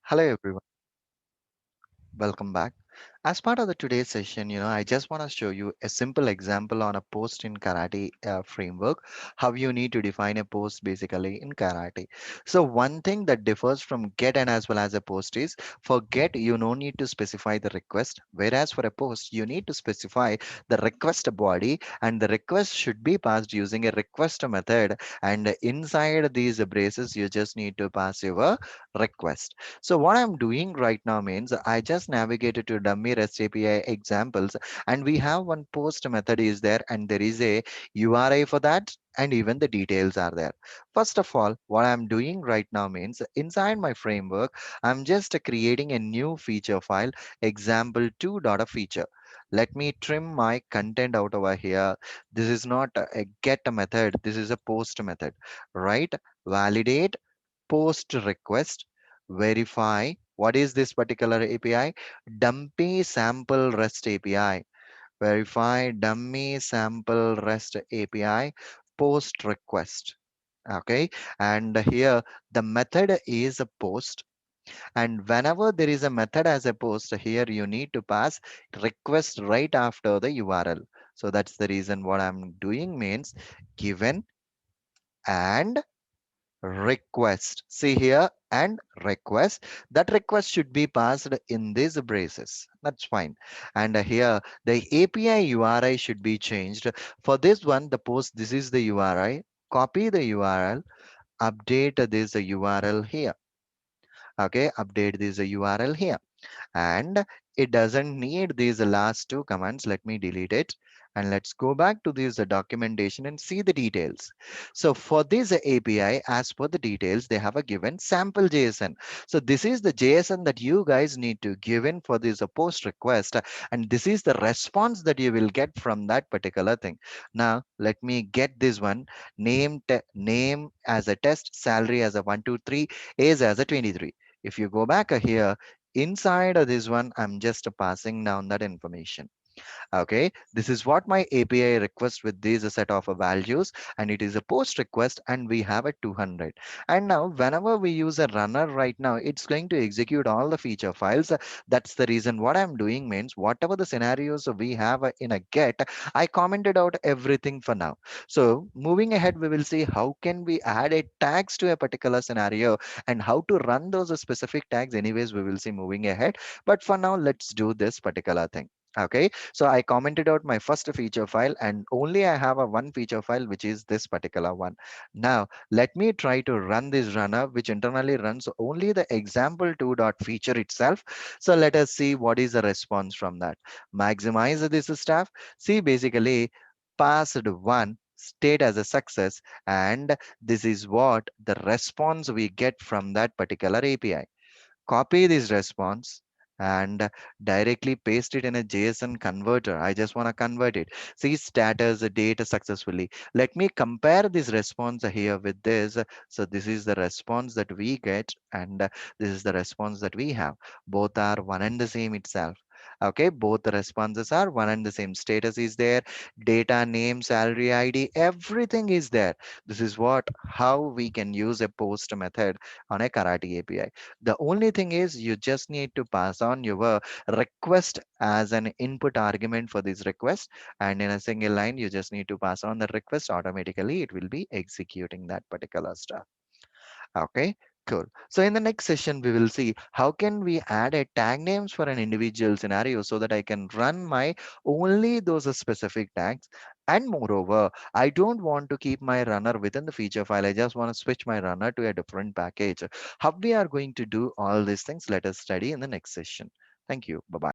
Hello everyone, welcome back. As part of the today's session, I just want to show you a simple example on a post in karate framework, how you need to define a post basically in karate. So one thing that differs from get and as well as a post is for get, you no need to specify the request, whereas for a post, you need to specify the request body and the request should be passed using a request method. And inside these braces, you just need to pass your request. So what I'm doing right now means I just navigated to dummy REST API examples and we have one post method is there and there is a URI for that and even the details are there. First of all, what I'm doing right now means inside my framework, I'm just creating a new feature file, example2.feature. Let me trim my content out over here. This is not a get method. This is a post method, right? Validate post request, verify what is this particular API, dummy sample REST API, verify dummy sample REST API, post request. Okay, and here the method is a post, and whenever there is a method as a post, here you need to pass request right after the URL. So that's the reason what I'm doing means given and request. See here and request. That request should be passed in these braces. That's fine. And here the API URI should be changed. For this one, the post, this is the URI. Copy the URL, update this URL here. Okay, update this URL here and it doesn't need these last two commands. Let me delete it and let's go back to this documentation and see the details. So for this API, as per the details, they have a given sample JSON. So this is the JSON that you guys need to give in for this post request, and this is the response that you will get from that particular thing. Now let me get this one. Name as a test, salary as a 123, age as a 23. If you go back here, inside of this one, I'm just passing down that information. Okay, this is what my API request with these set of values, and it is a post request, and we have a 200. And now, whenever we use a runner right now, it's going to execute all the feature files. That's the reason what I'm doing means whatever the scenarios we have in a get, I commented out everything for now. So moving ahead, we will see how can we add a tags to a particular scenario and how to run those specific tags. Anyways, we will see moving ahead. But for now, let's do this particular thing. Okay, so I commented out my first feature file and only I have a one feature file, which is this particular one. Now, let me try to run this runner, which internally runs only the example2.feature itself. So let us see what is the response from that. Maximize this stuff. See, basically passed one state as a success. And this is what the response we get from that particular API. Copy this response and directly paste it in a JSON converter. I just want to convert it. See status data successfully. Let me compare this response here with this. So this is the response that we get and this is the response that we have. Both are one and the same itself. Okay, both the responses are one and the same. Status is there, data, name, salary, ID, everything is there. This is what how we can use a post method on a Karate API. The only thing is you just need to pass on your request as an input argument for this request. And in a single line, you just need to pass on the request automatically. It will be executing that particular stuff. Okay, cool. So in the next session, we will see how can we add a tag names for an individual scenario so that I can run my only those specific tags. And moreover, I don't want to keep my runner within the feature file. I just want to switch my runner to a different package. How we are going to do all these things, let us study in the next session. Thank you. Bye-bye.